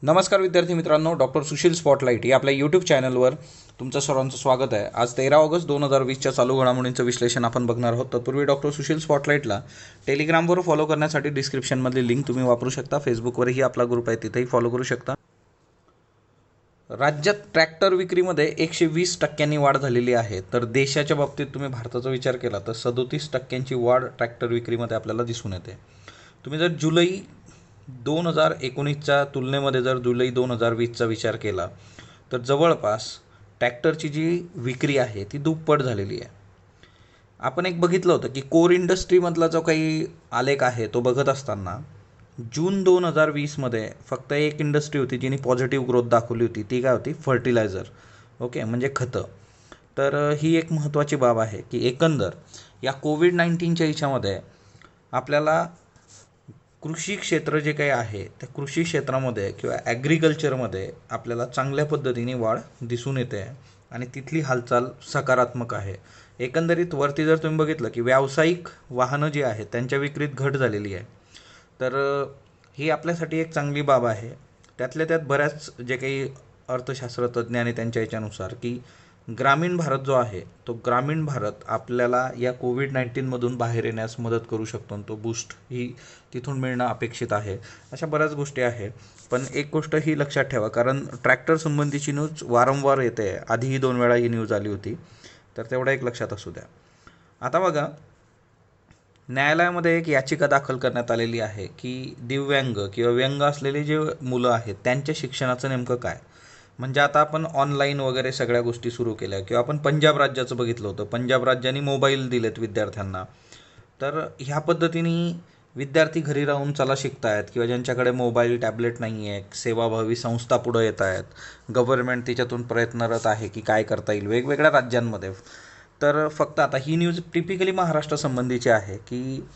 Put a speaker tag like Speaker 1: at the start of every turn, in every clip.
Speaker 1: नमस्कार विद्यार्थी मित्रांनो, डॉक्टर सुशील स्पॉटलाईट या आपल्या यूट्यूब चॅनलवर तुमचं सर्वांचं स्वागत आहे। आज 13 ऑगस्ट 2020च्या चालू घडामोडींचं विश्लेषण आपण बघणार आहोत। तत्पूर्वी डॉक्टर सुशील स्पॉटलाईटला टेलिग्रामवर फॉलो करण्यासाठी डिस्क्रिप्शनमधली लिंक तुम्ही वापरू शकता। फेसबुकवरही आपला ग्रुप आहे, तिथेही फॉलो करू शकता। राज्यात ट्रॅक्टर विक्रीमध्ये 120% वाढ झालेली आहे, तर देशाच्या बाबतीत तुम्ही भारताचा विचार केला तर 37% वाढ ट्रॅक्टर विक्रीमध्ये आपल्याला दिसून येते। तुम्ही जर जुलै 2019च्या तुलनेमध्ये जर जुलै 2020चा विचार केला तर जवळपास ट्रॅक्टरची जी विक्री आहे ती दुप्पट झालेली आहे। आपण एक बघितलं होतं की कोर इंडस्ट्रीमधला जो काही आलेख आहे तो बघत असताना जून 2020मध्ये फक्त एक इंडस्ट्री होती जिने पॉझिटिव्ह ग्रोथ दाखवली होती, ती काय होती? फर्टिलायझर। ओके, म्हणजे खतं। तर ही एक महत्त्वाची बाब आहे की एकंदर या कोविड-19च्या ह्याच्यामध्ये आपल्याला कृषी क्षेत्र जे काही आहे त्या कृषी क्षेत्रामध्ये किंवा ॲग्रिकल्चरमध्ये आपल्याला चांगल्या पद्धतीने वाढ दिसून येते आहे आणि तिथली हालचाल सकारात्मक आहे। एकंदरीत वरती जर तुम्ही बघितलं की व्यावसायिक वाहनं जी आहेत त्यांच्या विक्रीत घट झालेली आहे, तर ही आपल्यासाठी एक चांगली बाब आहे। त्यातल्या त्यात बऱ्याच जे काही अर्थशास्त्रज्ञ आणि त्यांच्या याच्यानुसार की ग्रामीण भारत जो आहे तो ग्रामीण भारत आपल्याला या कोविड-19मधून बाहेर येण्यास मदत करू शकतो आणि तो बूस्ट ही तिथून मिळणं अपेक्षित आहे। अशा बऱ्याच गोष्टी आहे, पण एक गोष्ट ही लक्षात ठेवा, कारण ट्रॅक्टर संबंधीची न्यूज वारंवार येते, आधीही 2 वेळा ही न्यूज आली होती, तर तेवढं एक लक्षात असू द्या। आता बघा, न्यायालयामध्ये एक याचिका दाखल करण्यात आलेली आहे की दिव्यांग किंवा व्यंग असलेले जे मुलं आहेत त्यांच्या शिक्षणाचं नेमकं काय? म्हणजे आता आपण ऑनलाईन वगैरे सगळ्या गोष्टी सुरू केल्या, किंवा आपण पंजाब राज्याचं बघितलं होतं, पंजाब राज्याने मोबाईल दिलेत विद्यार्थ्यांना। तर ह्या पद्धतीने विद्यार्थी घरी राहून चला शिकतायत, किंवा ज्यांच्याकडे मोबाईल टॅबलेट नाही आहे, सेवाभावी संस्था पुढं येत आहेत, गव्हर्नमेंट त्याच्यातून प्रयत्नरत आहे की काय करता येईल वेगवेगळ्या राज्यांमध्ये। तर फक्त आता ही न्यूज टिपिकली महाराष्ट्र संबंधीची आहे की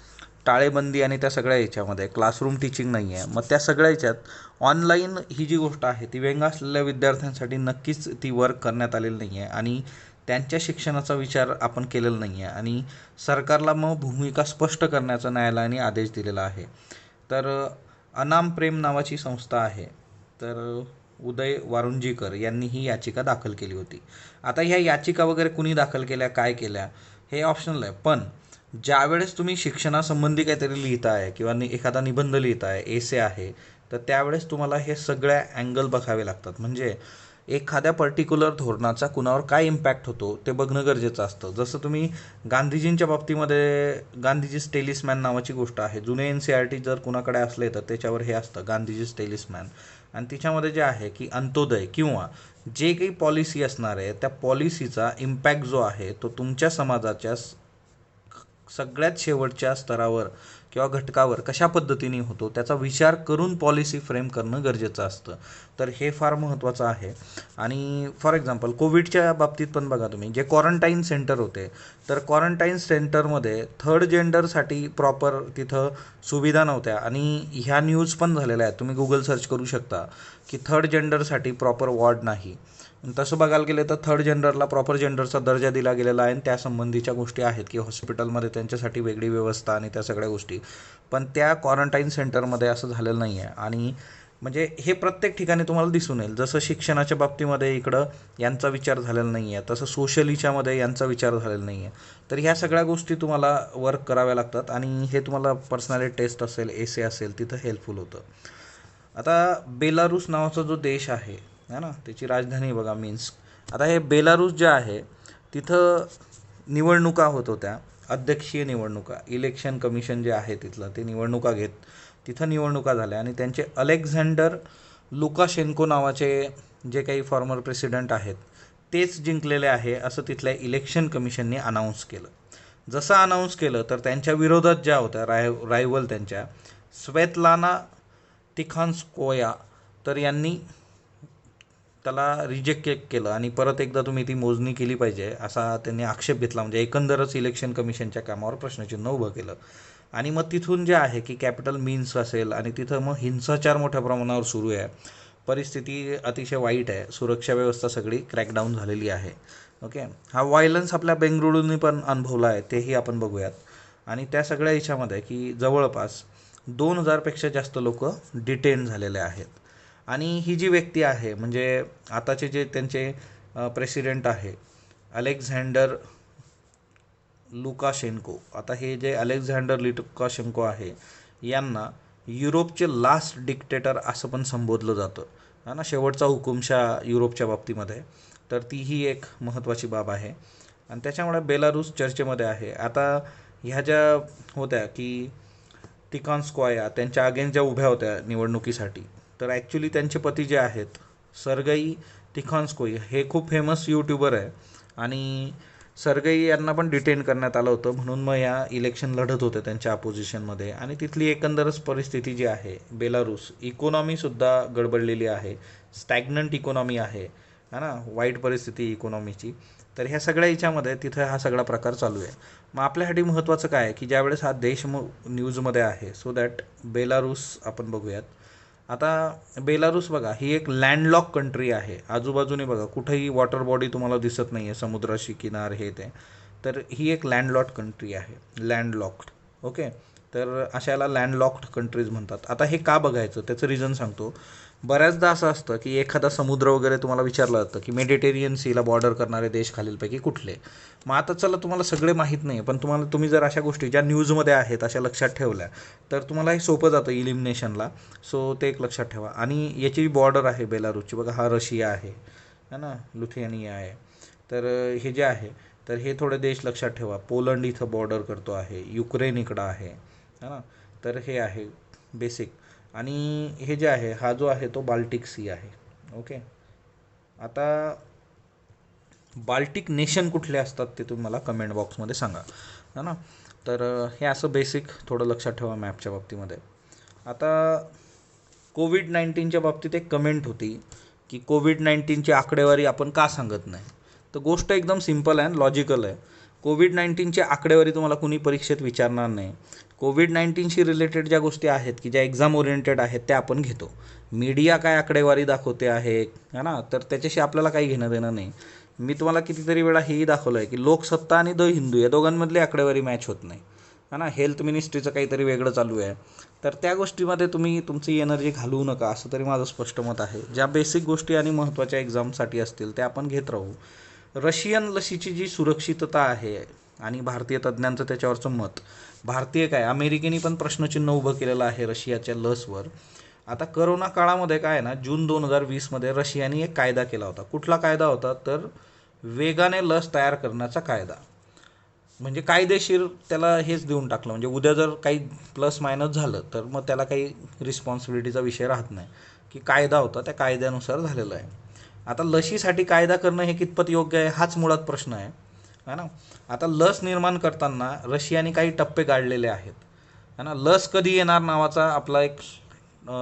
Speaker 1: टाळेबंदी आणि त्या सगळ्या ह्याच्यामध्ये क्लासरूम टीचिंग नाही आहे, मग त्या सगळ्या ह्याच्यात ऑनलाईन ही जी गोष्ट आहे ती व्यंग असलेल्या विद्यार्थ्यांसाठी नक्कीच ती वर्क करण्यात आलेली नाही आहे आणि त्यांच्या शिक्षणाचा विचार आपण केलेला नाही आहे आणि सरकारला मग भूमिका स्पष्ट करण्याचा न्यायालयाने आदेश दिलेला आहे। तर अनाम प्रेम नावाची संस्था आहे, तर उदय वारुंजीकर यांनी ही याचिका दाखल केली होती। आता ह्या याचिका वगैरे कुणी दाखल केल्या, काय केल्या, हे ऑप्शनल आहे, पण ज्यावेळेस तुम्ही शिक्षणासंबंधी काहीतरी लिहिताय किंवा एखादा निबंध लिहिताय, एसे आहे, तर त्यावेळेस तुम्हाला हे सगळ्या अँगल बघावे लागतात। म्हणजे एखाद्या पर्टिक्युलर धोरणाचा कुणावर काय इम्पॅक्ट होतो ते बघणं गरजेचं असतं। जसं तुम्ही गांधीजींच्या बाबतीमध्ये गांधीजीज टेलिस्मॅन नावाची गोष्ट आहे, जुने NCERT जर कुणाकडे असले तर त्याच्यावर हे असतं गांधीजीज टेलिस्मॅन, आणि तिच्यामध्ये जे आहे की अंत्योदय किंवा जे काही पॉलिसी असणार आहे त्या पॉलिसीचा इम्पॅक्ट जो आहे तो तुमच्या समाजाच्या सगळ्यात शेवटच्या स्तरावर किंवा घटकावर कशा पद्धतीने होतो त्याचा विचार करून पॉलिसी फ्रेम करणं गरजेचं असतं। तर हे फार महत्त्वाचं आहे। आणि फॉर एक्झाम्पल कोविडच्या बाबतीत पण बघा तुम्ही, जे क्वारंटाईन सेंटर होते, तर क्वारंटाईन सेंटरमध्ये थर्ड जेंडरसाठी प्रॉपर तिथं सुविधा नव्हत्या, आणि ह्या न्यूज पण झालेल्या आहेत, तुम्ही गुगल सर्च करू शकता की थर्ड जेंडरसाठी प्रॉपर वॉर्ड नाही। तसं बघायला गेलं तर थर्ड जेंडरला प्रॉपर जेंडरचा दर्जा दिला गेलेला आहे आणि त्यासंबंधीच्या गोष्टी आहेत की हॉस्पिटलमध्ये त्यांच्यासाठी वेगळी व्यवस्था आणि त्या सगळ्या गोष्टी, पण त्या क्वारंटाईन सेंटरमध्ये असं झालेलं नाही आहे। आणि म्हणजे हे प्रत्येक ठिकाणी तुम्हाला दिसून येईल, जसं शिक्षणाच्या बाबतीमध्ये इकडं यांचा विचार झालेला नाही आहे, तसं सोशलीच्यामध्ये यांचा विचार झालेला नाही आहे। तर ह्या सगळ्या गोष्टी तुम्हाला वर्क कराव्या लागतात आणि हे तुम्हाला पर्सनॅलिटी टेस्ट असेल, एसे असेल, तिथं हेल्पफुल होतं। आता बेलारूस नावाचा जो देश आहे ना, त्याची राजधानी बघा मिन्स्क। आता हे बेलारूस जे आहे तिथं निवडणुका होत होत्या, अध्यक्षीय निवडणुका, इलेक्शन कमिशन जे आहे तिथलं ते निवडणुका घेत, तिथं निवडणुका झाल्या आणि त्यांचे अलेक्झांडर लुकाशेन्को नावाचे जे काही फॉर्मर प्रेसिडेंट आहेत तेच जिंकलेले आहे असं तिथल्या इलेक्शन कमिशनने अनाऊन्स केलं। जसं अनाऊन्स केलं तर त्यांच्या विरोधात ज्या होत्या रायव्हल त्यांच्या स्वेतलाना तिखानस्कोया, तर यांनी त्याला रिजेक्ट केलं आणि परत एकदा तुम्ही ती मोजणी केली पाहिजे असा त्यांनी आक्षेप घेतला। म्हणजे एकंदरच इलेक्शन कमिशनच्या कामावर प्रश्नचिन्ह उभं केलं। आणि मग तिथून जे आहे की कॅपिटल मिन्स्क असेल आणि तिथं मग हिंसाचार मोठ्या प्रमाणावर सुरू आहे, परिस्थिती अतिशय वाईट आहे, सुरक्षा व्यवस्था सगळी क्रॅकडाऊन झालेली आहे। ओके, हा व्हायलन्स आपल्या बेंगळुरूने पण अनुभवला आहे, तेही आपण बघूयात। आणि त्या सगळ्या याच्यामध्ये की जवळपास 2000पेक्षा जास्त लोक डिटेन झालेले आहेत। आणि ही जी व्यक्ती आहे म्हणजे आताचे जे त्यांचे प्रेसिडेंट आहे अलेक्झांडर लुकाशेंको. आता हे जे अलेक्झांडर लुकाशेंको आहे यांना युरोपचे लास्ट डिक्टेटर असं पण संबोधलं जातं, हा ना, शेवटचा हुकुमशहा युरोपच्या बाबतीमध्ये. तर तीही एक महत्त्वाची बाब आहे आणि त्याच्यामुळे बेलारूस चर्चेमध्ये आहे. आता ह्या ज्या होत्या की टिकॉन्स्कॉया त्यांच्या अगेन्स्ट ज्या उभ्या होत्या निवडणुकीसाठी, तर ॲक्च्युली त्यांचे पती जे आहेत सर्गई टिखॉन्स्कोई हे खूप फेमस यूट्यूबर आहे आणि सर्गई यांना पण डिटेन करण्यात आलं होतं, म्हणून मग या इलेक्शन लढत होते त्यांच्या अपोजिशनमध्ये. आणि तिथली एकंदरच परिस्थिती जी आहे बेलारूस, इकॉनॉमीसुद्धा गडबडलेली आहे, स्टॅग्नंट इकॉनॉमी आहे, है ना, वाईट परिस्थिती इकॉनॉमीची. तर ह्या सगळ्या याच्यामध्ये तिथं हा सगळा प्रकार चालू आहे. मग आपल्यासाठी महत्त्वाचं काय आहे की ज्यावेळेस हा देश न्यूजमध्ये आहे, सो दॅट बेलारूस आपण बघूयात. आता बेलारूस बघा ही एक लँडलॉक कंट्री आहे, आजूबाजूने बघा कुठेही वॉटर बॉडी तुम्हाला दिसत नाही आहे, समुद्राशी किनार हे ते. तर ही एक लँडलॉक कंट्री आहे, लँडलॉक्ड. ओके, तर अशाला लँडलॉक्ड कंट्रीज म्हणतात. आता हे का बघायचं त्याचं रिझन सांगतो. बऱ्याचदा असं असतं की एखादा समुद्र वगैरे तुम्हाला विचारलं जातं की मेडिटेरियन सीला बॉर्डर करणारे देश खालीलपैकी कुठले. मग आता चला तुम्हाला सगळे माहीत नाही, पण तुम्ही जर अशा गोष्टी ज्या न्यूजमध्ये आहेत अशा लक्षात ठेवल्या तर तुम्हाला हे सोपं जातं इलिमिनेशनला. सो ते एक लक्षात ठेवा. आणि याची जी बॉर्डर आहे बेलारूसची बघा, हा रशिया आहे, है ना, लुथियानिया आहे. तर हे जे आहे तर हे थोडे देश लक्षात ठेवा. पोलंड इथं बॉर्डर करतो आहे, युक्रेन इकडं आहे, है ना. तर हे आहे बेसिक. आणि हे जे आहे हा जो आहे तो बाल्टिक सी आहे. ओके, आता बाल्टिक नेशन कुठले असतात ते तुम्ही मला कमेंट बॉक्समध्ये सांगा, है ना. तर हे असं बेसिक थोडं लक्षात ठेवा मॅपच्या बाबतीमध्ये. आता कोविड-19च्या बाबतीत एक कमेंट होती की कोविड-19ची आकडेवारी आपण का सांगत नाही. तर गोष्ट एकदम सिम्पल आहे, लॉजिकल आहे. कोविड-19ची आकडेवारी तुम्हाला कुणी परीक्षेत विचारणार नाही. कोविड-19शी रिलेटेड ज्या गोष्टी आहेत की ज्या एक्झाम ओरिएंटेड आहेत त्या आपण घेतो. मीडिया काय आकडेवारी दाखवते आहे, है ना, तर त्याच्याशी आपल्याला काही घेणं देणं नाही. मी तुम्हाला कितीतरी वेळा हेही दाखवलं आहे की लोकसत्ता आणि द हिंदू या दोघांमधली आकडेवारी मॅच होत नाही, है ना. हेल्थ मिनिस्ट्रीचं काहीतरी वेगळं चालू आहे, तर त्या गोष्टीमध्ये तुम्ही तुमची एनर्जी घालवू नका, असं तरी माझं स्पष्ट मत आहे. ज्या बेसिक गोष्टी आणि महत्त्वाच्या एक्झामसाठी असतील त्या आपण घेत राहू. रशियन लसीची जी सुरक्षितता आहे आणि भारतीय तज्ज्ञांचं त्याच्यावरचं मत, भारतीय काय अमेरिकेने पण प्रश्नचिन्ह उभं केलेलं आहे रशियाच्या लसवर. आता करोना काळामध्ये काय आहे ना, जून 2020मध्ये रशियाने एक कायदा केला होता. कुठला कायदा होता तर वेगाने लस तयार करण्याचा कायदा. म्हणजे कायदेशीर त्याला हेच देऊन टाकलं, म्हणजे उद्या जर काही प्लस मायनस झालं तर मग त्याला काही रिस्पॉन्सिबिलिटीचा विषय राहत नाही, की कायदा होता त्या कायद्यानुसार झालेलं आहे. आता लशीसाठी कायदा करणं हे कितपत योग्य आहे हाच मुळात प्रश्न आहे, है ना. आता लस निर्माण करताना रशियाने काही टप्पे काढलेले आहेत, है ना. लस कधी येणार नावाचा आपला एक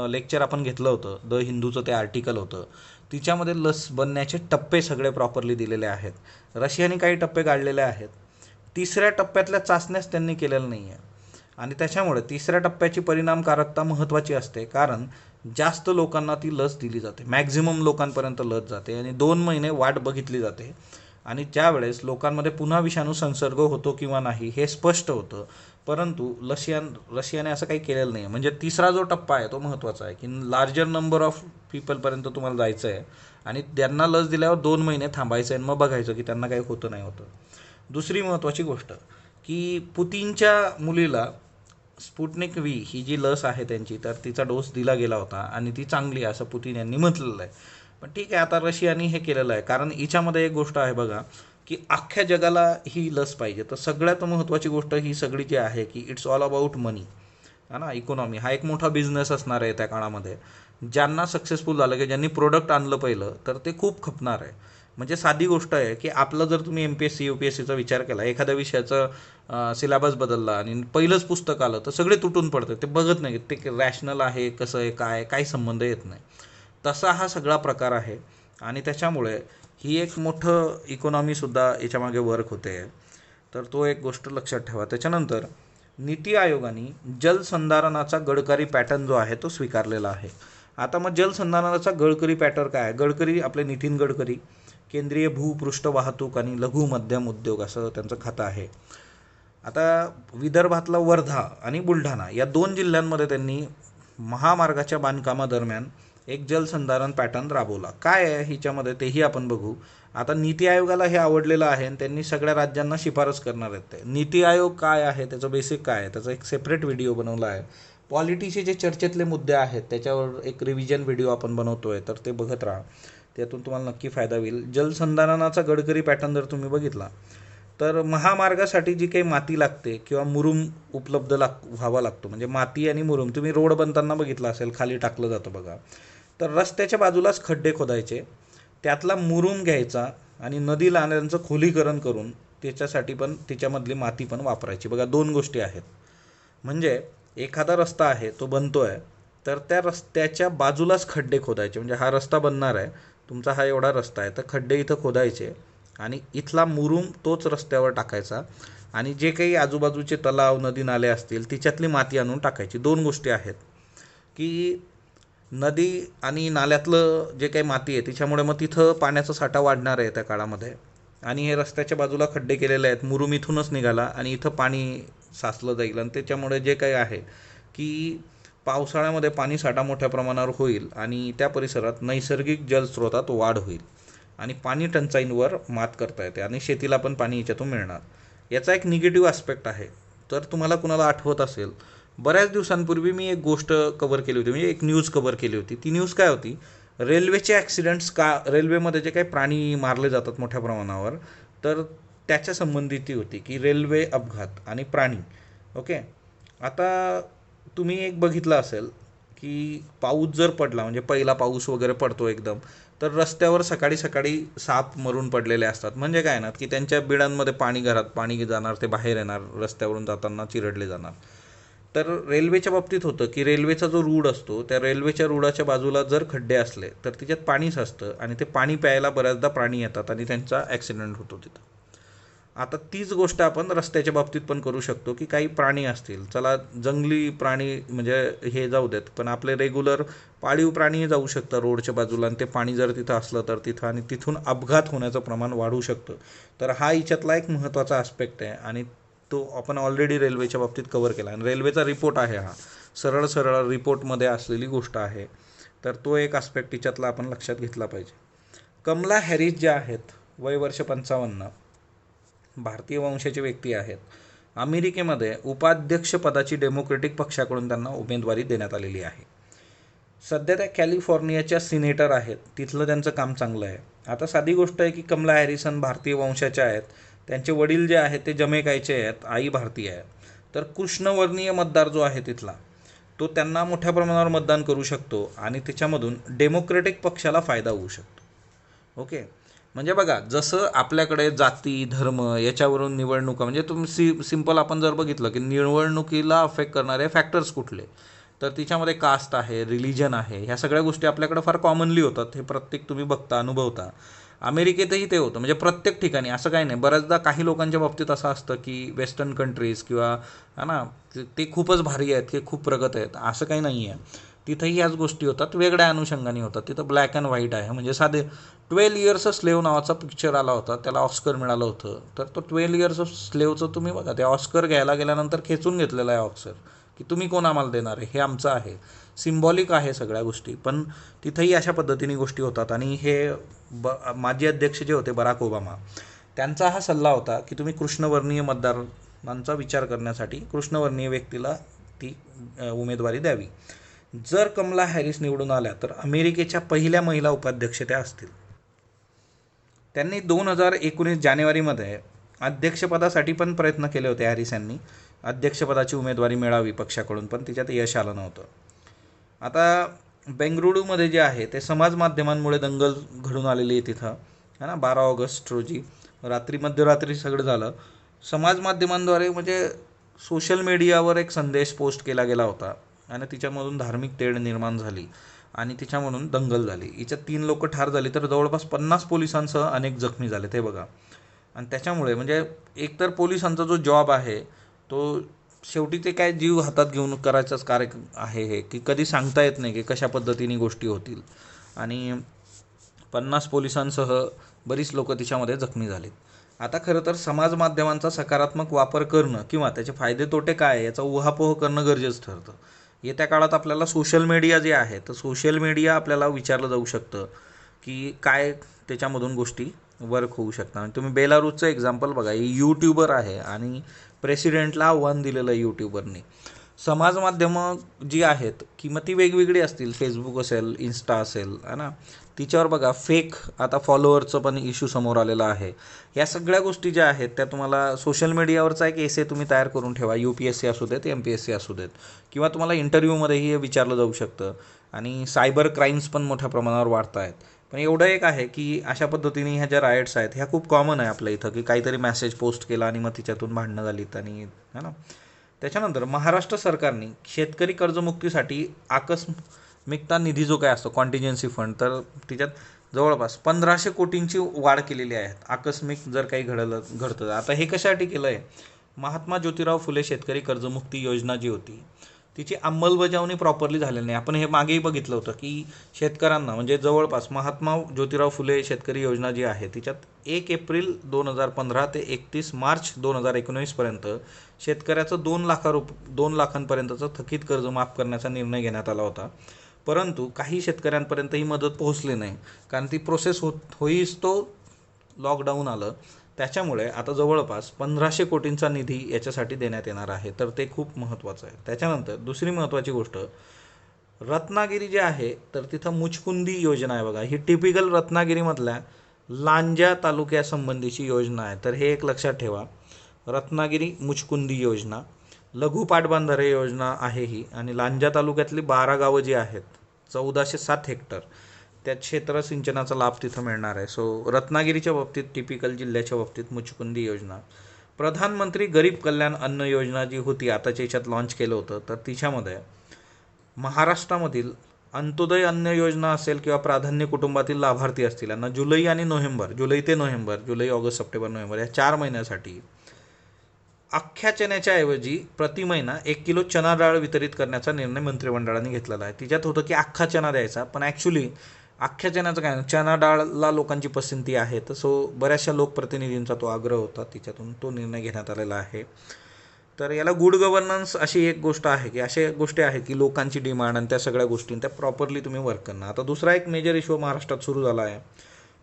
Speaker 1: लेक्चर आपण घेतलं होतं, द हिंदूचं ते आर्टिकल होतं. तिच्यामध्ये लस बनण्याचे टप्पे सगळे प्रॉपरली दिलेले आहेत. रशियाने काही टप्पे काढलेले आहेत. तिसऱ्या टप्प्यातल्या चाचण्याच त्यांनी केलेल्या नाही आहे आणि त्याच्यामुळे तिसऱ्या टप्प्याची परिणामकारकता महत्त्वाची असते, कारण जास्त लोकांना ती लस दिली जाते, मॅक्झिमम लोकांपर्यंत लस जाते आणि 2 महिने वाट बघितली जाते. आणि त्यावेळेस लोकांमध्ये पुन्हा विषाणू संसर्ग होतो किंवा नाही हे स्पष्ट होतं. परंतु रशियाने असं काही केलेलं नाही. म्हणजे तिसरा जो टप्पा आहे तो महत्त्वाचा आहे की लार्जर नंबर ऑफ पीपलपर्यंत तुम्हाला जायचं आहे आणि त्यांना लस दिल्यावर 2 महिने थांबायचं आहे आणि मग बघायचं की त्यांना काही होतं नाही होतं. दुसरी महत्त्वाची गोष्ट की पुतीनच्या मुलीला स्पुटनिक व्ही ही जी लस आहे त्यांची, तर तिचा डोस दिला गेला होता आणि ती चांगली आहे असं पुतीन यांनी म्हटलेलं आहे. पण ठीक आहे, आता रशियाने हे केलेलं आहे, कारण हिच्यामध्ये एक गोष्ट आहे बघा की अख्ख्या जगाला ही लस पाहिजे. तर सगळ्यात महत्त्वाची गोष्ट ही सगळी जी आहे की इट्स ऑल अबाउट मनी, है ना. इकॉनॉमी हा एक मोठा बिझनेस असणार आहे त्या काळामध्ये. ज्यांना सक्सेसफुल झालं की ज्यांनी प्रोडक्ट आणलं पहिलं तर ते खूप खपणार आहे. म्हणजे साधी गोष्ट आहे की आपलं जर तुम्ही MPSC UPSCचा विचार केला, एखाद्या विषयाचं सिलेबस बदलला आणि पहिलंच पुस्तक आलं तर सगळे तुटून पडतं, ते बघत नाही ते रॅशनल आहे कसं आहे काय काही संबंध येत नाही. तसा हा सगळा प्रकार आहे आणि त्याच्यामुळे ही एक मोठं इकॉनॉमीसुद्धा याच्यामागे वर्क होते. तर तो एक गोष्ट लक्षात ठेवा. त्याच्यानंतर नीती आयोगाने जलसंधारणाचा गडकरी पॅटर्न जो आहे तो स्वीकारलेला आहे. आता मग जलसंधारणाचा गडकरी पॅटर्न काय आहे. गडकरी आपले नितीन गडकरी, केंद्रीय भूपृष्ठ वाहतूक आणि लघु मध्यम उद्योग असं त्यांचं खातं आहे. आता विदर्भातला वर्धा आणि बुलढाणा या 2 जिल्ह्यांमध्ये त्यांनी महामार्गाच्या बांधकामादरम्यान एक जलसंधारण पॅटर्न राबवला. काय आहे हिच्यामध्ये तेही आपण बघू. आता नीती आयोगाला हे आवडलेलं आहे आणि त्यांनी सगळ्या राज्यांना शिफारस करणार आहेत. ते नीती आयोग काय आहे, त्याचं बेसिक काय आहे, त्याचा एक सेपरेट व्हिडिओ बनवला आहे. पॉलिटीचे जे चर्चेतले मुद्दे आहेत त्याच्यावर एक रिव्हिजन व्हिडिओ आपण बनवतोय, तर ते बघत राहा, त्यातून तुम्हाला नक्की फायदा होईल. जलसंधारणाचा गडकरी पॅटर्न जर तुम्ही बघितला तर महामार्गासाठी जी काही माती लागते किंवा मुरुम उपलब्ध व्हावा लागतो, म्हणजे माती आणि मुरुम तुम्ही रोड बनताना बघितला असेल, खाली टाकलं जातं बघा. तर रस्त्याच्या बाजूलाच खड्डे खोदायचे, त्यातला मुरुम घ्यायचा आणि नदी नाल्यांचं खोलीकरण करून त्याच्यासाठी पण त्याच्यामधली माती पण वापरायची. बघा, दोन गोष्टी आहेत. म्हणजे एखादा रस्ता आहे तो बनतोय, तर त्या रस्त्याच्या बाजूलाच खड्डे खोदायचे. म्हणजे हा रस्ता बनणार आहे, तुमचा हा एवढा रस्ता आहे, तर खड्डे इथं खोदायचे आणि इथला मुरुम तोच रस्त्यावर टाकायचा आणि जे काही आजूबाजूचे तलाव नदी नाले असतील तिच्यातली माती आणून टाकायची. दोन गोष्टी आहेत की नदी आणि नाल्यातलं जे काही माती आहे तिच्यामुळे मग तिथं पाण्याचा साठा वाढणार आहे त्या काळामध्ये, आणि हे रस्त्याच्या बाजूला खड्डे केलेले आहेत, मुरुम इथूनच निघाला आणि इथं पाणी साचलं जाईल आणि त्याच्यामुळे जे काही आहे की पावसाळ्यामध्ये पाणी साठा मोठ्या प्रमाणावर होईल आणि त्या परिसरात नैसर्गिक जलस्रोतात वाढ होईल आणि पाणी टंचाईंवर मात करता येते आणि शेतीला पण पाणी याच्यातून मिळणार. याचा एक निगेटिव्ह आस्पेक्ट आहे. तर तुम्हाला कुणाला आठवत असेल, बऱ्याच दिवसांपूर्वी मी एक गोष्ट कव्हर केली होती, म्हणजे एक न्यूज कव्हर केली होती. ती न्यूज काय होती, रेल्वेचे ॲक्सिडेंट्स का, रेल्वेमध्ये जे काही प्राणी मारले जातात मोठ्या प्रमाणावर, तर त्याच्या संबंधित होती की रेल्वे अपघात आणि प्राणी. ओके, आता तुम्ही एक बघितलं असेल की पाऊस जर पडला, म्हणजे पहिला पाऊस वगैरे पडतो एकदम, तर रस्त्यावर सकाळी सकाळी साप मरून पडलेले असतात. म्हणजे काय ना, की त्यांच्या बिळांमध्ये पाणी, घरात पाणी जाणार, ते बाहेर येणार, रस्त्यावरून जाताना चिरडले जाणार. तर रेल्वेच्या बाबतीत होतं की रेल्वेचा जो रूळ असतो त्या रेल्वेच्या रुळाच्या बाजूला जर खड्डे असले तर तिच्यात पाणी साचतं आणि ते पाणी प्यायला बऱ्याचदा प्राणी येतात आणि त्यांचा ॲक्सिडेंट होतो तिथं. आता तीच गोष्ट आपण रस्त्याच्या बाबतीत पण करू शकतो की काही प्राणी असतील, चला जंगली प्राणी म्हणजे हे जाऊ देत, पण आपले रेग्युलर पाळीव प्राणीही जाऊ शकतात रोडच्या बाजूला आणि ते पाणी जर तिथं असलं तर तिथं, आणि तिथून अपघात होण्याचं प्रमाण वाढू शकतं. तर हा याच्यातला एक महत्त्वाचा आस्पेक्ट आहे आणि तो आपण ऑलरेडी रेल्वेच्या बाबतीत कव्हर केला आणि रेल्वेचा रिपोर्ट आहे हा, सरळ सरळ रिपोर्टमध्ये असलेली गोष्ट आहे. तर तो एक आस्पेक्ट तिच्यातला आपण लक्षात घेतला पाहिजे. कमला हॅरिस ज्या आहेत, वय वर्ष 55, भारतीय वंशाचे व्यक्ती आहेत. अमेरिकेमध्ये उपाध्यक्षपदाची डेमोक्रेटिक पक्षाकडून त्यांना उमेदवारी देण्यात आलेली आहे. सध्या त्या कॅलिफोर्नियाच्या सिनेटर आहेत, तिथलं त्यांचं काम चांगलं आहे. आता साधी गोष्ट आहे की कमला हॅरिसन भारतीय वंशाच्या आहेत, त्यांचे वडील जे आहेत ते जमैकाचे आहेत, आई भारतीय आहे. तर कृष्णवर्णीय मतदार जो आहे तिथला, तो त्यांना मोठ्या प्रमाणावर मतदान करू शकतो आणि त्याच्यामधून डेमोक्रेटिक पक्षाला फायदा होऊ शकतो. ओके, म्हणजे बघा, जसं आपल्याकडे जाती धर्म याच्यावरून निवडणुका, म्हणजे तुम्ही सिंपल आपण जर बघितलं की निवडणुकीला अफेक्ट करणारे फॅक्टर्स कुठले, तर तिच्यामध्ये कास्ट आहे, रिलिजन आहे, ह्या सगळ्या गोष्टी आपल्याकडे फार कॉमनली होतात. हे प्रत्येक तुम्ही बघता, अनुभवता. अमेरिकेतही ते होतं, म्हणजे प्रत्येक ठिकाणी असं काही नाही. बऱ्याचदा काही लोकांच्या बाबतीत असं असतं की वेस्टर्न कंट्रीज किंवा है ना, ते खूपच भारी आहेत, ते खूप प्रगत आहेत, असं काही नाही आहे. तिथंही याच गोष्टी होतात, वेगळ्या अनुषंगाने होतात. तिथं ब्लॅक अँड व्हाईट आहे. म्हणजे साधे 12 इयर्स अ स्लेव नावाचा पिक्चर आला होता, त्याला ऑस्कर मिळालं होतं. तर तो 12 इयर्स ऑफ स्लेवचं तुम्ही बघा, ते ऑस्कर घ्यायला गेल्यानंतर खेचून घेतलेलं आहे ऑस्कर, की तुम्ही कोण आम्हाला देणार आहे, हे आमचं आहे. सिम्बॉलिक आहे सगळ्या गोष्टी, पण तिथंही अशा पद्धतीने गोष्टी होतात. आणि हे माजी अध्यक्ष जे होते बराक ओबामा, त्यांचा हा सल्ला होता की तुम्ही कृष्णवर्णीय मतदारांचा विचार करण्यासाठी कृष्णवर्णीय व्यक्तीला ती उमेदवारी द्यावी. जर कमला हॅरिस निवडून आल्या तर अमेरिकेच्या पहिल्या महिला उपाध्यक्ष त्या असतील. त्यांनी 2019 जानेवारीमध्ये अध्यक्षपदासाठी पण प्रयत्न केले होते. हॅरिस यांनी अध्यक्षपदाची उमेदवारी मिळावी पक्षाकडून, पण तिच्यात यश आलं नव्हतं. आता बेंगळुरूमध्ये जे आहे ते समाज माध्यमांमुळे दंगल घडून आलेली आहे तिथं, है ना. 12 ऑगस्ट रोजी रात्री, मध्यरात्री सगळं झालं. समाज माध्यमांद्वारे म्हणजे सोशल मीडियावर एक संदेश पोस्ट केला गेला होता आणि तिच्यामधून धार्मिक तेढ निर्माण झाली आणि तिच्यामधून दंगल झाली. हिच्यात 3 लोक ठार झाली, तर जवळपास 50 पोलिसांसह अनेक जखमी झाले, ते बघा. आणि त्याच्यामुळे म्हणजे एकतर पोलिसांचा जो जॉब आहे तो शेवटी ते काय जीव हातात घेऊन करायचंच कार्य आहे हे, की कधी सांगता येत नाही की कशा पद्धतीने गोष्टी होतील. आणि 50 पोलिसांसह बरीच लोक तिच्यामध्ये जखमी झालीत. आता खरं तर समाज माध्यमांचा सकारात्मक वापर करणं किंवा त्याचे फायदे तोटे काय याचा उहापोह करणं गरजेचं ठरतं. येत्या काळात आपल्याला सोशल मीडिया जे आहे तर सोशल मीडिया आपल्याला विचारलं जाऊ शकतं की काय त्याच्यामधून गोष्टी वर्क होऊ शकतात. आणि तुम्ही बेलारूसचं एक्झाम्पल बघा, यूट्यूबर आहे आणि प्रेसिडेंटला आव्हान दिलेलं आहे यूट्यूबरने. समाज माध्यमं जी आहेत की मग ती वेगवेगळी असतील, फेसबुक असेल, इन्स्टा असेल, है ना, तिच्यावर बघा फेक आता फॉलोअरचं पण इश्यू समोर आलेला आहे. या सगळ्या गोष्टी ज्या आहेत त्या तुम्हाला सोशल मीडियावरचा एक एसे तुम्ही तयार करून ठेवा, UPSC असू देत, MPSC असू देत, किंवा तुम्हाला इंटरव्ह्यूमध्येही हे विचारलं जाऊ शकतं. आणि सायबर क्राईम्स पण मोठ्या प्रमाणावर वाढत आहेत. पण एवढं एक आहे की अशा पद्धतीने ह्या ज्या रायट्स आहेत ह्या खूप कॉमन आहे आपल्या इथं, की काहीतरी मेसेज पोस्ट केला आणि मग तिच्यातून भांडणं झालीत आणि है ना. त्याच्यानंतर महाराष्ट्र सरकारने शेतकरी कर्जमुक्तीसाठी आकस्मिकता निधी जो काय असतो कॉन्टिजेन्सी फंड, तर तिच्यात जवळपास 1500 कोटींची वाढ केलेली आहे. आकस्मिक जर काही घडतं. आता हे कशासाठी केलं आहे, महात्मा ज्योतिराव फुले शेतकरी कर्जमुक्ती योजना जी होती तिची अंमलबजावणी प्रॉपरली झालेली नाही. आपण हे मागेही बघितलं होतं की शेतकऱ्यांना म्हणजे जवळपास महात्मा ज्योतिराव फुले शेतकरी योजना जी आहे तिच्यात 1 एप्रिल 2015 ते 31 मार्च 2019पर्यंत शेतकऱ्याचं 2 लाखांपर्यंतचं थकीत कर्ज माफ करण्याचा निर्णय घेण्यात आला होता. परंतु काही शेतकऱ्यांपर्यंत ही मदत पोहोचली नाही, कारण ती प्रोसेस होईस तो लॉकडाऊन आलं. त्याच्यामुळे आता जवळपास 1500 कोटींचा निधी याच्यासाठी देण्यात येणार आहे, तर ते खूप महत्त्वाचं आहे. त्याच्यानंतर दुसरी महत्त्वाची गोष्ट, रत्नागिरी जे आहे तर तिथं मुचकुंदी योजना आहे बघा. ही टिपिकल रत्नागिरीमधल्या लांजा तालुक्यासंबंधीची योजना आहे, तर हे एक लक्षात ठेवा. रत्नागिरी मुचकुंदी योजना, लघु पाटबंधारे योजना आहे ही. आणि लांजा तालुक्यातली 12 गावं जी आहेत, 1407 हेक्टर त्या क्षेत्र सिंचनाचा लाभ तिथं मिळणार आहे. सो रत्नागिरीच्या बाबतीत, टिपिकल जिल्ह्याच्या बाबतीत मुचकुंदी योजना. प्रधानमंत्री गरीब कल्याण अन्न योजना जी होती आताच्या याच्यात लॉन्च केलं होतं, तर तिच्यामध्ये महाराष्ट्रामधील अंत्योदय अन्न योजना असेल किंवा प्राधान्य कुटुंबातील लाभार्थी असतील यांना जुलै ते नोव्हेंबर, जुलै, ऑगस्ट, सप्टेंबर, नोव्हेंबर या 4 महिन्यासाठी अख्ख्या चण्याच्या ऐवजी प्रति महिना 1 किलो चना डाळ वितरित करण्याचा निर्णय मंत्रिमंडळाने घेतलेला आहे. तिच्यात होतं की अख्खा चना द्यायचा, पण ॲक्च्युली अख्ख्या चण्याचं काय, चना डाळला लोकांची पसंती आहे, तर सो बऱ्याचशा लोकप्रतिनिधींचा तो आग्रह होता, तिच्यातून तो निर्णय घेण्यात आलेला आहे. तर याला गुड गव्हर्नन्स अशी एक गोष्ट आहे की अशा गोष्टी आहेत की लोकांची डिमांड आणि त्या सगळ्या गोष्टी त्या प्रॉपरली तुम्ही वर्क करणार. आता दुसरा एक मेजर इश्यू महाराष्ट्रात सुरू झाला आहे.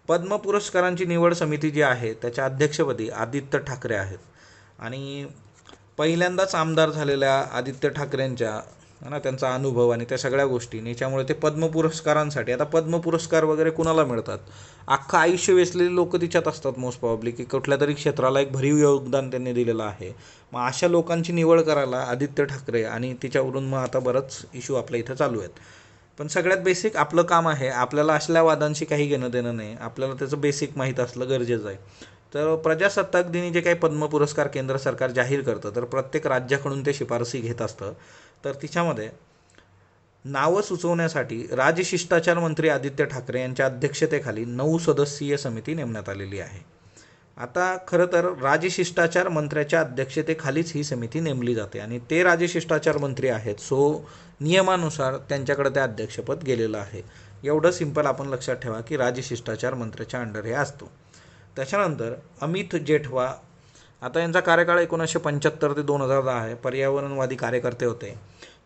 Speaker 1: पद्म पुरस्कारांची निवड समिती जी आहे त्याच्या अध्यक्षपदी आदित्य ठाकरे आहेत. आणि पहिल्यांदाच आमदार झालेल्या आदित्य ठाकरेंच्या ना त्यांचा अनुभव आणि त्या सगळ्या गोष्टी याच्यामुळे ते पद्म पुरस्कारांसाठी, आता पद्म पुरस्कार वगैरे कुणाला मिळतात, अख्खं आयुष्य वेचलेले लोक तिच्यात असतात मोस्ट प्रॉब्ली, की कुठल्या तरी क्षेत्राला एक भरीव योगदान त्यांनी दिलेलं आहे. मग अशा लोकांची निवड करायला आदित्य ठाकरे आणि तिच्यावरून मग आता बरंच इश्यू आपल्या इथं चालू आहेत. पण सगळ्यात बेसिक आपलं काम आहे, आपल्याला असल्या वादांशी काही घेणं देणं नाही, आपल्याला त्याचं बेसिक माहीत असलं गरजेचं आहे. तर प्रजासत्ताक दिनी जे काही पद्म पुरस्कार केंद्र सरकार जाहीर करतं, तर प्रत्येक राज्याकडून ते शिफारसी घेत असतं. तर तिच्यामध्ये नावं सुचवण्यासाठी राजशिष्टाचार मंत्री आदित्य ठाकरे यांच्या अध्यक्षतेखाली 9 सदस्यीय समिती नेमण्यात आलेली आहे. आता खरं तर राजशिष्टाचार मंत्र्याच्या अध्यक्षतेखालीच ही समिती नेमली जाते आणि ते राजशिष्टाचार मंत्री आहेत, सो नियमानुसार त्यांच्याकडे ते अध्यक्षपद गेलेलं आहे. एवढं सिंपल आपण लक्षात ठेवा की राजशिष्टाचार मंत्र्याच्या अंडर हे असतो. त्याच्यानंतर अमित जेठवा, आता यांचा कार्यकाळ 1975 ते 2010 आहे. पर्यावरणवादी कार्यकर्ते होते.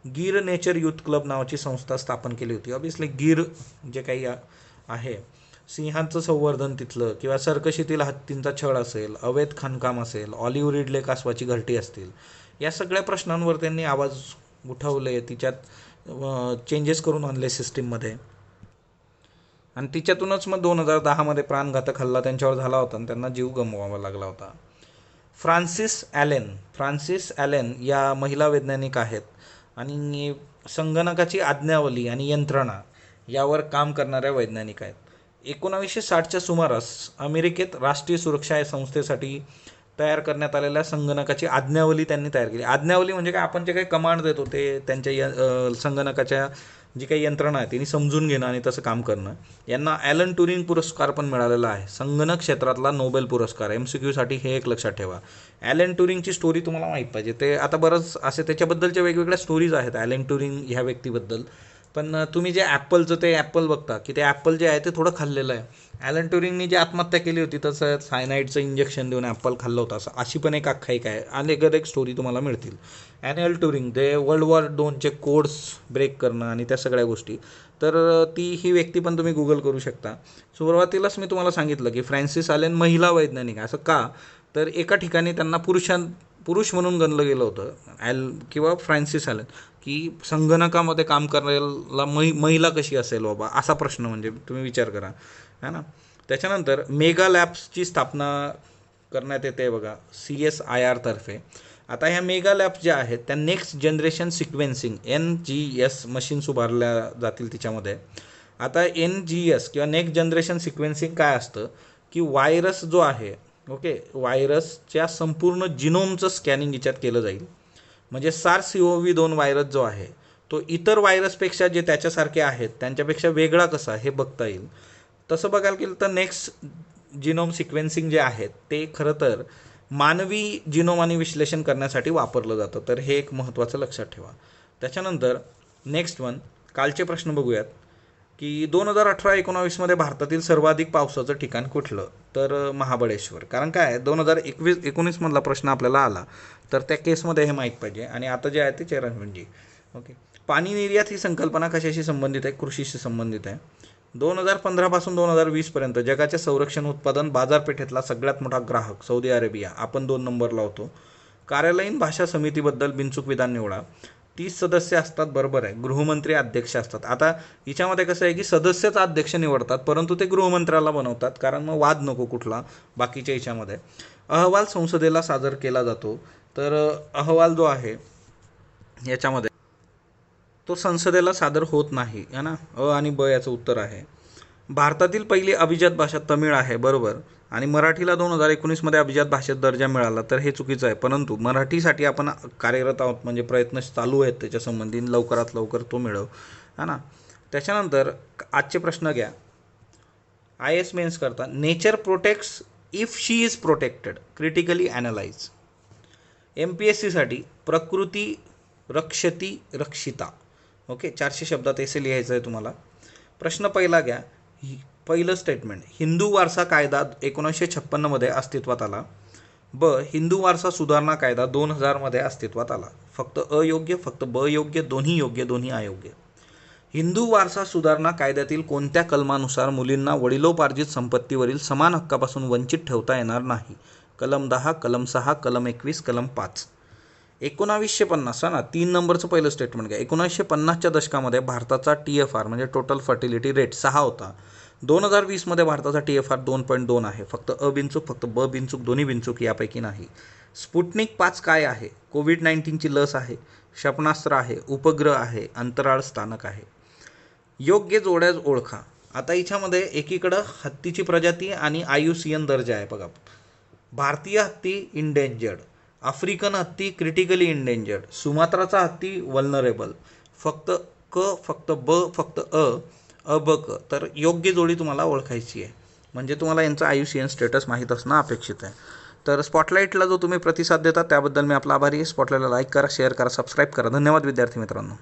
Speaker 1: गीर नेचर यूथ क्लब नावाची संस्था स्थापन केली होती. ऑब्विसली गीर जे काही आहे, सिंहांचं संवर्धन तिथलं किंवा सर्कशीतील हत्तींचा छळ असेल, अवैध खाणकाम असेल, ऑलिव्ह रिडले कासवाची घरटी असतील, या सगळ्या प्रश्नांवर त्यांनी आवाज उठवले, तिच्यात चेंजेस करून आणले सिस्टीममध्ये. आणि तिच्यातूनच मग 2010मध्ये प्राणघातक हल्ला त्यांच्यावर झाला होता आणि त्यांना जीव गमवावा लागला होता. फ्रान्सिस ॲलेन या महिला वैज्ञानिक आहेत आणि संगणकाची आज्ञावली आणि यंत्रणा यावर काम करणाऱ्या वैज्ञानिक आहेत. 1960च्या सुमारास अमेरिकेत राष्ट्रीय सुरक्षा या संस्थेसाठी तयार करण्यात आलेल्या संगणकाची आज्ञावली त्यांनी तयार केली. आज्ञावली म्हणजे काय, आपण जे काही कमांड देतो ते त्यांच्या संगणकाच्या जी काही यंत्रणा आहे तिने समजून घेणं आणि तसं काम करणं. यांना ॲलन ट्युरिंग पुरस्कार पण मिळालेला आहे, संगणक क्षेत्रातला नोबेल पुरस्कार. MCQसाठी हे एक लक्षात ठेवा. ॲलन ट्युरिंगची स्टोरी तुम्हाला माहीत पाहिजे. ते आता बरंच असे त्याच्याबद्दलच्या वेगवेगळ्या स्टोरीज आहेत ॲलन ट्युरिंग ह्या व्यक्तीबद्दल, पण तुम्ही जे ॲपलचं ते ॲपल बघता की ते ॲपल जे आहे ते थोडं खाल्लेलं आहे. ॲलन ट्युरिंगनी जी आत्महत्या केली होती तसं सायनाईडचं इंजेक्शन देऊन ॲपल खाल्लं होतं, असं अशी पण एक आख्यायिका आहे. अनेक एक स्टोरी तुम्हाला मिळतील. ॲलन ट्युरिंग ते वर्ल्ड वॉर 2चे कोड्स ब्रेक करणं आणि त्या सगळ्या गोष्टी. तर ही व्यक्ती पण तुम्ही गुगल करू शकता. सुरुवातीलाच मी तुम्हाला सांगितलं की फ्रान्सिस ॲलन महिला वैज्ञानिक, असं का, तर एका ठिकाणी त्यांना पुरुष म्हणून गणलं गेलं होतं किंवा फ्रान्सिस ॲलन, की संगणकामध्ये काम करायला महिला कशी असेल बाबा, असा प्रश्न म्हणजे तुम्ही विचार करा, है ना. त्याच्यानंतर मेगा लॅब्सची स्थापना करण्यात येते बघा CSIR तर्फे. आता ह्या मेगा लॅब्स ज्या आहेत त्या next generation sequencing NGS machines उभारल्या जातील तिच्यामध्ये. आता NGS किंवा नेक्स्ट जनरेशन सिक्वेन्सिंग काय असतं की व्हायरस जो आहे, ओके, व्हायरसच्या संपूर्ण जिनोमचं स्कॅनिंग याच्यात केलं जाईल. म्हणजे SARS-CoV-2 व्हायरस जो आहे तो इतर व्हायरसपेक्षा जे त्याच्यासारखे आहेत त्यांच्यापेक्षा वेगळा कसा हे बघता येईल. तसं बघायला गेलं तर नेक्स्ट जिनोम सिक्वेन्सिंग जे आहे ते खरं तर मानवी जिनोम आणि विश्लेषण करण्यासाठी वापरलं जातं. तर हे एक महत्त्वाचं लक्षात ठेवा. त्याच्यानंतर नेक्स्ट कालचे प्रश्न बघूयात की 2018-19 भारतातील सर्वाधिक पावसाचं ठिकाण कुठलं, तर महाबळेश्वर. कारण काय आहे 2021-19 मधला प्रश्न आपल्याला आला तर त्या केसमध्ये हे माहीत पाहिजे. आणि आता जे आहे ते चेरापुंजी. ओके, पाणी निर्यात ही संकल्पना कशाशी संबंधित आहे, कृषीशी संबंधित आहे. 2015 पासून 2020 पर्यंत जगाच्या संरक्षण उत्पादन बाजारपेठेतला सगळ्यात मोठा ग्राहक सौदी अरेबिया, आपण 2 नंबरला होतो. कार्यालयीन भाषा समितीबद्दल बिनचूक विधान निवडा. 30 सदस्य असतात, बरोबर आहे. गृहमंत्री अध्यक्ष असतात. आता हिच्यामध्ये कसं आहे की सदस्यच अध्यक्ष निवडतात परंतु ते गृहमंत्र्याला बनवतात, कारण मग वाद नको कुठला बाकीच्या हिच्यामध्ये. अहवाल संसदेला सादर केला जातो, तर अहवाल जो आहे याच्यामध्ये तो संसदेला सादर होत नाही, है ना. आणि ब याचं उत्तर आहे. भारतातील पहिली अभिजात भाषा तमिळ आहे, बरोबर. आणि मराठीला 2019 अभिजात भाषेत दर्जा मिळाला, तर हे चुकीचं आहे. परंतु मराठीसाठी आपण कार्यरत आहोत, म्हणजे प्रयत्न चालू आहेत त्याच्या संबंधी, लवकरात लवकर तो मिळव, है ना. त्याच्यानंतर आजचे प्रश्न घ्या. IAS मेन्स करता nature protects if she is protected, critically analyse. MPSCसाठी प्रकृती रक्षती रक्षिता. ओके, 400 शब्दात ऐसे लिहायचं आहे तुम्हाला. प्रश्न पहिला घ्या. पहिलं स्टेटमेंट, हिंदू वारसा कायदा 1956 अस्तित्वात आला. ब, हिंदू वारसा सुधारणा कायदा 2000 अस्तित्वात आला. फक्त अयोग्य, फक्त ब योग्य, दोन्ही योग्य, दोन्ही अयोग्य. हिंदू वारसा सुधारणा कायद्यातील कोणत्या कलमानुसार मुलींना वडिलोपार्जित संपत्तीवरील समान हक्कापासून वंचित ठेवता येणार नाही. कलम 10, कलम 6, कलम 21, कलम 5. 1950 ना, 3 नंबरचं पहिलं स्टेटमेंट घ्या. 1950च्या दशकामध्ये भारताचा TFR म्हणजे टोटल फर्टिलिटी रेट 6 होता. 2020 भारताचा TFR 2.2 आहे. फक्त अ बिनचूक, फक्त ब बिनचूक, दोन्ही बिनचूक, यापैकी नाही. स्पुटनिक 5 काय आहे, कोविड-19ची लस आहे, क्षेपणास्त्र आहे, उपग्रह आहे, अंतराळ स्थानक आहे. योग्य जोड्या ओळखा. आता हिच्यामध्ये एकीकडं हत्तीची प्रजाती आणि IUCN दर्जा आहे बघा. भारतीय हत्ती इंडेंजर्ड, आफ्रिकन हत्ती क्रिटिकली इंडेंजर्ड, सुमात्राचा हत्ती वल्नरेबल. फक्त क, फक्त ब, फक्त अ ब क. तर योग्य जोडी तुम्हाला ओळखायची आहे, म्हणजे तुम्हाला यांचं IUCN स्टेटस माहीत असणं अपेक्षित आहे. तर स्पॉटलाईटला जो तुम्ही प्रतिसाद देता त्याबद्दल मी आपला आभारी आहे. स्पॉटलाईटला लाईक करा, शेअर करा, सबस्क्राईब करा. धन्यवाद विद्यार्थी मित्रांनो.